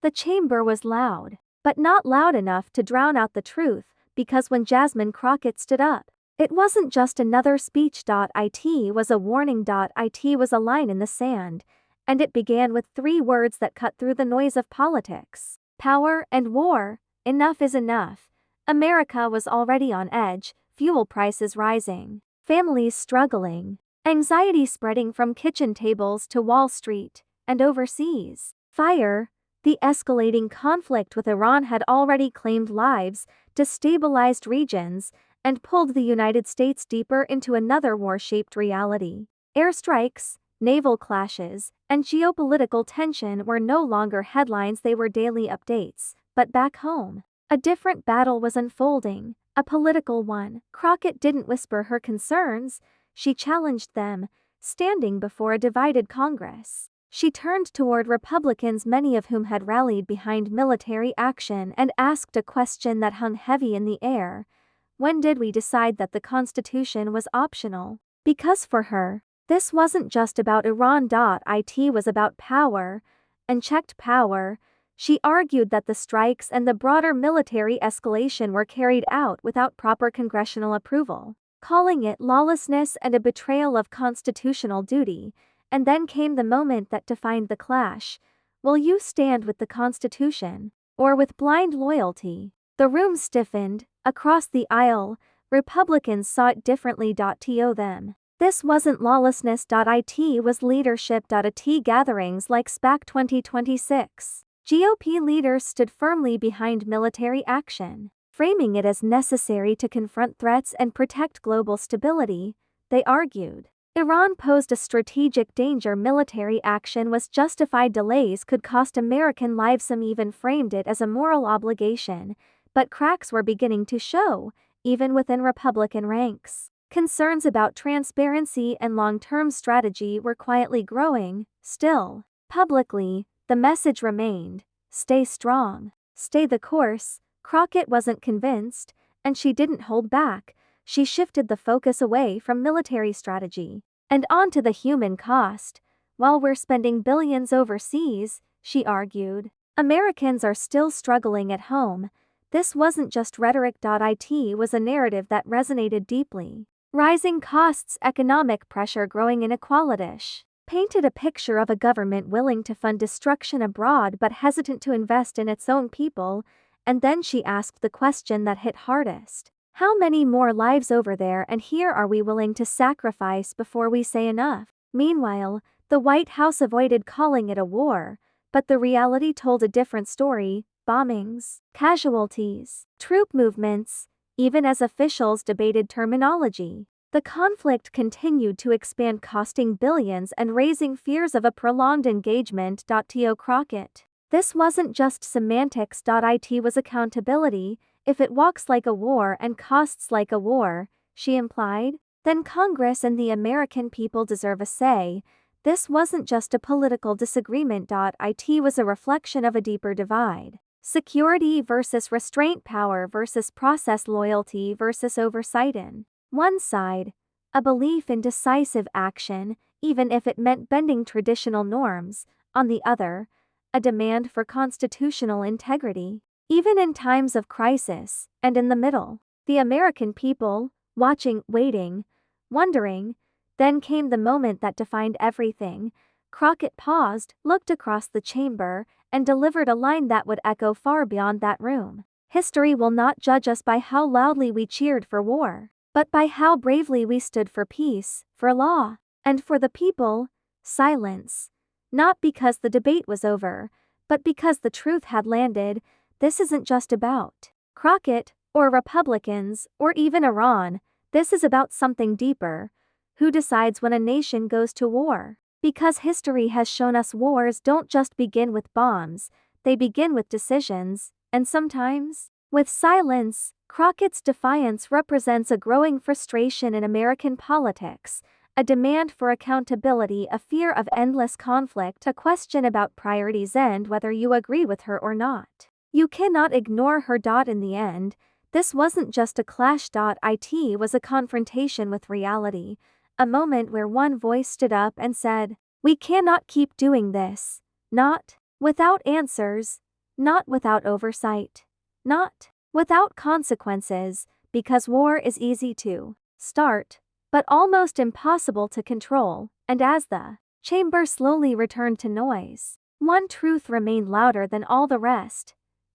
The chamber was loud, but not loud enough to drown out the truth, because when Jasmine Crockett stood up, it wasn't just another speech. It was a warning. It was a line in the sand, and it began with 3 words that cut through the noise of politics: power and war. Enough is enough. America was already on edge, fuel prices rising, families struggling, anxiety spreading from kitchen tables to Wall Street and overseas. Fire. The escalating conflict with Iran had already claimed lives, destabilized regions, and pulled the United States deeper into another war-shaped reality. Airstrikes, naval clashes, and geopolitical tension were no longer headlines, they were daily updates. But back home, a different battle was unfolding, a political one. Crockett didn't whisper her concerns, she challenged them, standing before a divided Congress. She turned toward Republicans, many of whom had rallied behind military action, and asked a question that hung heavy in the air: when did we decide that the Constitution was optional? Because for her, this wasn't just about Iran. It was about power, unchecked power. She argued that the strikes and the broader military escalation were carried out without proper congressional approval, calling it lawlessness and a betrayal of constitutional duty. And then came the moment that defined the clash. Will you stand with the Constitution, or with blind loyalty? The room stiffened. Across the aisle, Republicans saw it differently. To them, this wasn't lawlessness. It was leadership. At gatherings like SPAC 2026, GOP leaders stood firmly behind military action, framing it as necessary to confront threats and protect global stability. They argued Iran posed a strategic danger, military action was justified, delays could cost American lives. Some even framed it as a moral obligation, but cracks were beginning to show, even within Republican ranks. Concerns about transparency and long-term strategy were quietly growing. Still, publicly, the message remained: stay strong, stay the course. Crockett wasn't convinced, and she didn't hold back. She shifted the focus away from military strategy and onto the human cost. While we're spending billions overseas, she argued, Americans are still struggling at home. This wasn't just rhetoric. It was a narrative that resonated deeply. Rising costs, economic pressure, growing inequality painted a picture of a government willing to fund destruction abroad but hesitant to invest in its own people. And then she asked the question that hit hardest: how many more lives over there and here are we willing to sacrifice before we say enough? Meanwhile, the White House avoided calling it a war, but the reality told a different story: bombings, casualties, troop movements. Even as officials debated terminology, the conflict continued to expand, costing billions and raising fears of a prolonged engagement. To Crockett, this wasn't just semantics. It was accountability. If it walks like a war and costs like a war, she implied, then Congress and the American people deserve a say. This wasn't just a political disagreement. It was a reflection of a deeper divide: security versus restraint, power versus process, loyalty versus oversight. In one side, a belief in decisive action, even if it meant bending traditional norms; on the other, a demand for constitutional integrity, even in times of crisis. And in the middle, the American people, watching, waiting, wondering. Then came the moment that defined everything. Crockett paused, looked across the chamber, and delivered a line that would echo far beyond that room: history will not judge us by how loudly we cheered for war, but by how bravely we stood for peace, for law, and for the people. Silence. Not because the debate was over, but because the truth had landed. This isn't just about Crockett, or Republicans, or even Iran. This is about something deeper. Who decides when a nation goes to war? Because history has shown us wars don't just begin with bombs, they begin with decisions, and sometimes, with silence. Crockett's defiance represents a growing frustration in American politics, a demand for accountability, a fear of endless conflict, a question about priorities and whether you agree with her or not. You cannot ignore her. In the end, this wasn't just a clash. It was a confrontation with reality, a moment where one voice stood up and said, we cannot keep doing this. Not without answers, not without oversight, not without consequences, because war is easy to start, but almost impossible to control, and as the chamber slowly returned to noise, one truth remained louder than all the rest.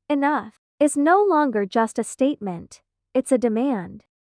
Enough is no longer just a statement, it's a demand.